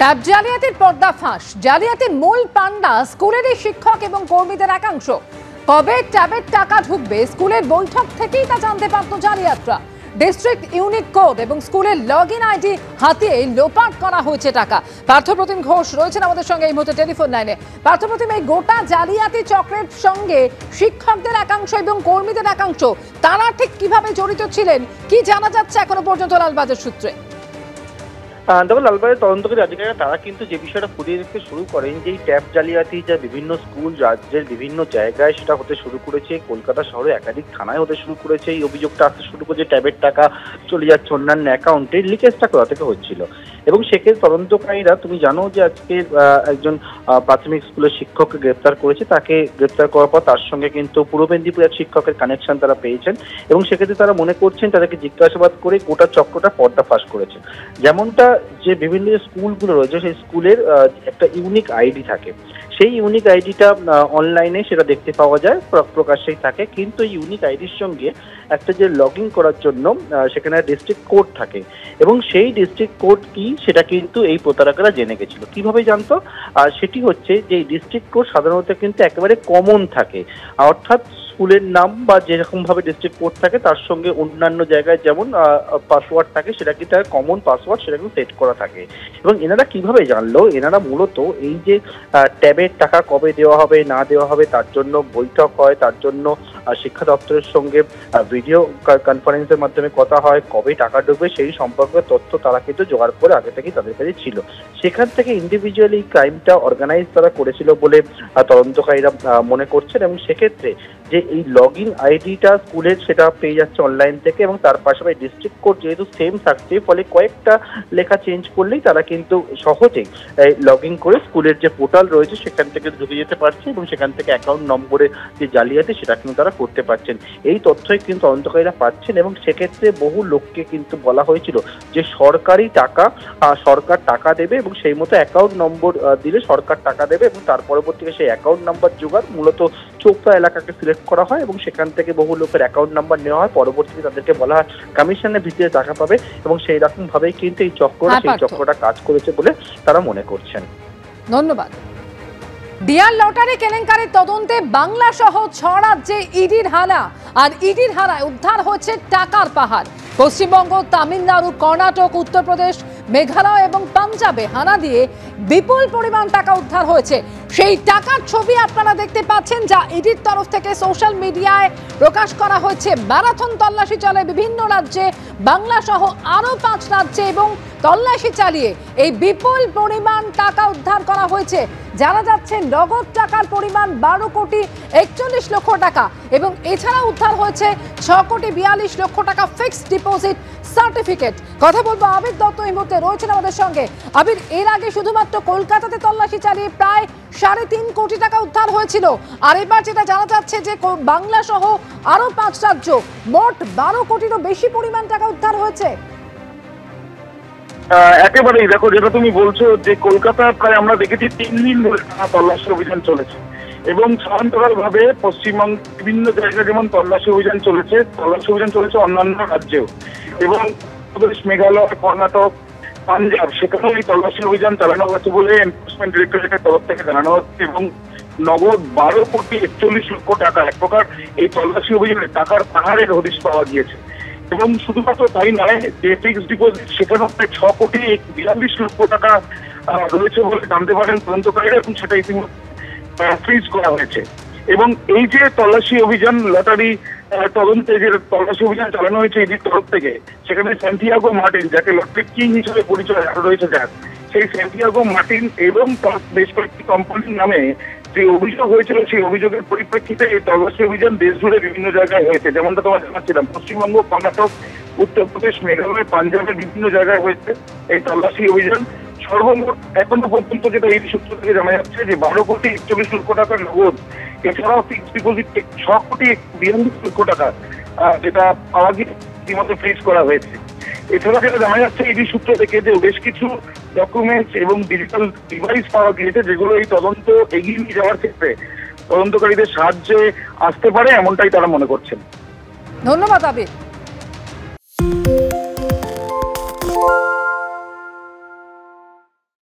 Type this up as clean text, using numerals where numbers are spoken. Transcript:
Tab জালিয়াতির পর্দাফাঁস। জালিয়াতির মূল পান্ডা স্কুলেরই শিক্ষক এবং কর্মীদের একাংশ। কবে ট্যাবের টাকা ঢুকবে স্কুলের বৈঠক থেকেই তা জানতে পারত জালিয়াতরা। ডিস্ট্রিক্ট ইউনিক কোড এবং স্কুলের লগইন আইডি হাতিয়ে লোপাট করা হয়েছে টাকা। পার্থপ্রতিম ঘোষ রয়েছেন আমাদের সঙ্গে এই মুহূর্তে টেলিফোন লাইনে। পার্থপ্রতিম, এই গোটা জালিয়াতি চক্রের সঙ্গে শিক্ষকদের একাংশ এবং কর্মীদের একাংশ, তারা ঠিক কিভাবে জড়িত ছিলেন, কি জানা যাচ্ছে এখনো পর্যন্ত লালবাজার সূত্রে? দেখো, লালবাজারের তদন্তকারী আধিকারিকরা তারা কিন্তু যে বিষয়টা খতিয়ে দেখতে শুরু করেন যে এই ট্যাব জালিয়াতি যা বিভিন্ন স্কুল রাজ্যের বিভিন্ন জায়গায় সেটা হতে শুরু করেছে, কলকাতা শহরে একাধিক থানায় হতে শুরু করেছে। এই অভিযোগটা আসতে শুরু করেছে ট্যাবের টাকা চলে যাচ্ছে অন্যান্য অ্যাকাউন্টে, লিকেজটা কোথা থেকে হচ্ছিল। এবং সেক্ষেত্রে তদন্তকারীরা, তুমি জানো যে আজকে একজন প্রাথমিক স্কুলের শিক্ষককে গ্রেপ্তার করেছে। তাকে গ্রেপ্তার করার পর তার সঙ্গে কিন্তু পূর্ব মেদিনীপুরের শিক্ষকের কানেকশন তারা পেয়েছেন এবং সেক্ষেত্রে তারা মনে করছেন তাদেরকে জিজ্ঞাসাবাদ করে গোটা চক্রটা পর্দাফাঁস করেছে। যেমনটা যে বিভিন্ন স্কুলগুলো রয়েছে সেই স্কুলের একটা ইউনিক আইডি থাকে, সেই ইউনিক আইডিটা অনলাইনে সেটা দেখতে পাওয়া যায়, প্রকাশ্যেই থাকে। কিন্তু এই ইউনিক আইডির সঙ্গে একটা যে লগ ইন করার জন্য সেখানে ডিস্ট্রিক্ট কোড থাকে এবং সেই ডিস্ট্রিক্ট কোড কি সেটা কিন্তু এই প্রতারকরা জেনে গেছিল। কিভাবে জানতো? সেটি হচ্ছে যে এই ডিস্ট্রিক্ট কোড সাধারণত কিন্তু একেবারে কমন থাকে, অর্থাৎ স্কুলের নাম বা যেরকম ভাবে ডিস্ট্রিক্ট কোড থাকে তার সঙ্গে অন্যান্য জায়গায় যেমন পাসওয়ার্ড থাকে সেটা কিন্তু তার কমন পাসওয়ার্ড সেটা কিন্তু সেট করা থাকে। এবং এনারা কিভাবে জানলো? এনারা মূলত এই যে ট্যাবের টাকা কবে দেওয়া হবে না দেওয়া হবে তার জন্য বৈঠক হয়, তার জন্য শিক্ষা দপ্তরের সঙ্গে ভিডিও কনফারেন্সের মাধ্যমে কথা হয়, কবে টাকা ঢুকবে সেই সম্পর্কে তথ্য তারা কিন্তু জোগাড় করে আগে থেকেই তাদের কাছে ছিল। সেখান থেকে ইন্ডিভিজুয়ালি এই ক্রাইমটা অর্গানাইজ তারা করেছিল বলে তদন্তকারীরা মনে করছেন। এবং সেক্ষেত্রে যে এই লগ ইন আইডিটা স্কুলের সেটা পেয়ে যাচ্ছে অনলাইন থেকে এবং তার পাশাপাশি ডিস্ট্রিক্ট কোড যেহেতু সেম থাকছে, ফলে কয়েকটা লেখা চেঞ্জ করলেই তারা কিন্তু সহজেই লগ ইন করে স্কুলের যে পোর্টাল রয়েছে সেখান থেকে ঢুকে যেতে পারছে এবং সেখান থেকে অ্যাকাউন্ট নম্বরে যে জালিয়াতি সেটা কিন্তু তারা করতে পারছেন। এই তথ্যই কিন্তু তদন্তকারীরা পাচ্ছেন এবং সেক্ষেত্রে বহু লোককে কিন্তু বলা হয়েছিল যে সরকারি টাকা, সরকার টাকা দেবে এবং সেই মতো অ্যাকাউন্ট নম্বর দিলে সরকার টাকা দেবে এবং তার পরবর্তীতে সেই অ্যাকাউন্ট নাম্বার জোগাড় মূলত চোপড়া এলাকাকে সিলেক্ট করা হয় এবং সেখান থেকে বহু লোকের অ্যাকাউন্ট নাম্বার নেওয়া হয়। পরবর্তীতে তাদেরকে বলা হয় কমিশনের ভিত্তিতে টাকা পাবে এবং সেই রকম ভাবেই কিন্তু এই চক্রটা কাজ করেছে বলে তারা মনে করছেন। ধন্যবাদ। ডিয়ার লটারি কেলেঙ্কারির তদন্তে বাংলা সহ 6 রাজ্যে ইডির হানা, আর ইডির হানায় উদ্ধার হচ্ছে টাকার পাহাড়। পশ্চিমবঙ্গ, তামিলনাড়ু, কর্ণাটক, উত্তরপ্রদেশ, মেঘালয় এবং পাঞ্জাবে হানা দিয়ে বিপুল পরিমাণ টাকা উদ্ধার হয়েছে। সেই টাকার ছবি আপনারা দেখতে পাচ্ছেন যা ইডির তরফ থেকে সোশ্যাল মিডিয়ায় প্রকাশ করা হয়েছে। ম্যারাথন তল্লাশি চলে বিভিন্ন রাজ্যে, বাংলা সহ আরও 5 রাজ্যে এবং তল্লাশি চালিয়ে এই বিপুল পরিমাণ টাকা উদ্ধার করা হয়েছে। জানা যাচ্ছে নগদ টাকার পরিমাণ 12 কোটি 41 লক্ষ টাকা এবং এছাড়া উদ্ধার হয়েছে 6 কোটি 42 লক্ষ টাকা ফিক্সড ডিপোজিট সার্টিফিকেট। কথা বলবো আবির দত্ত এই মুহূর্তে রয়েছেন আমাদের সঙ্গে। আবির, এর আগে শুধুমাত্র কলকাতাতে তল্লাশি চালিয়ে প্রায় 3.5 কোটি টাকা উদ্ধার হয়েছিল, আর এবার যেটা জানা যাচ্ছে যে বাংলা সহ আরো 5 রাজ্য, মোট 12 কোটিরও বেশি পরিমাণ টাকা উদ্ধার হয়েছে। একেবারেই, দেখো যেটা তুমি বলছো যে কলকাতা প্রায় আমরা দেখেছি 3 দিন ধরে তল্লাশি অভিযান চলেছে এবং সমান্তরাল ভাবে পশ্চিমবঙ্গ বিভিন্ন জায়গায় যেমন তল্লাশি অভিযান চলেছে অন্যান্য রাজ্যেও এবং মেঘালয়, কর্ণাটক, পাঞ্জাব সেখানেও এই তল্লাশি অভিযান চালানো হচ্ছে বলে এনফোর্সমেন্ট ডিরেক্টরেটের তরফ থেকে জানানো হচ্ছে এবং নগদ 12 কোটি 41 লক্ষ টাকা এক প্রকার এই তল্লাশি অভিযানে টাকার পাহাড়ের হদিশ পাওয়া গিয়েছে। এবং শুধুমাত্র তাই নয়, যে ফিক্সড ডিপোজিট সেখানেও প্রায় 6 কোটি 42 লক্ষ টাকা রয়েছে বলে জানতে পারেন তদন্তকারীরা এবং সেটা ইতিমধ্যে ফ্রিজ করা হয়েছে। এবং এই যে তল্লাশি অভিযান, লটারি তদন্তে যে তল্লাশি অভিযান চালানো হয়েছে ইডির তরফ থেকে, সেখানে স্যান্টিয়াগো মার্টিন, যাকে লটারি কিং হিসেবে পরিচয় আরো রয়েছে যার, সেই স্যান্টিয়াগো মার্টিন এবং বেশ কয়েকটি কোম্পানির নামে যে অভিযোগ হয়েছিল সেই অভিযোগের পরিপ্রেক্ষিতে এই তল্লাশি অভিযান দেশ জুড়ে বিভিন্ন জায়গায় হয়েছে। যেমনটা তোমার জানাচ্ছিলাম, পশ্চিমবঙ্গ, কর্ণাটক, উত্তরপ্রদেশ, মেঘালয়, পাঞ্জাবের বিভিন্ন জায়গায় হয়েছে এই তল্লাশি অভিযান। সর্বমোট এখনো পর্যন্ত যেটা এই সূত্র থেকে জানা যাচ্ছে যে 12 কোটি 41 লক্ষ টাকার নগদ, এছাড়াও ফিক্সড ডিপোজিট 6 কোটি 42 লক্ষ টাকা যেটা পাওয়া গিয়ে ইতিমধ্যে ফ্রিজ করা হয়েছে। এছাড়া যেটা জানা যাচ্ছে এই সূত্র থেকে যে বেশ কিছু ডকুমেন্টস এবং ডিজিটাল ডিভাইস পাওয়া গিয়েছে যেগুলো এই তদন্ত এগিয়ে নিয়ে যাওয়ার ক্ষেত্রে তদন্তকারীদের সাহায্যে আসতে পারে, এমনটাই তারা মনে করছেন। ধন্যবাদ আবির।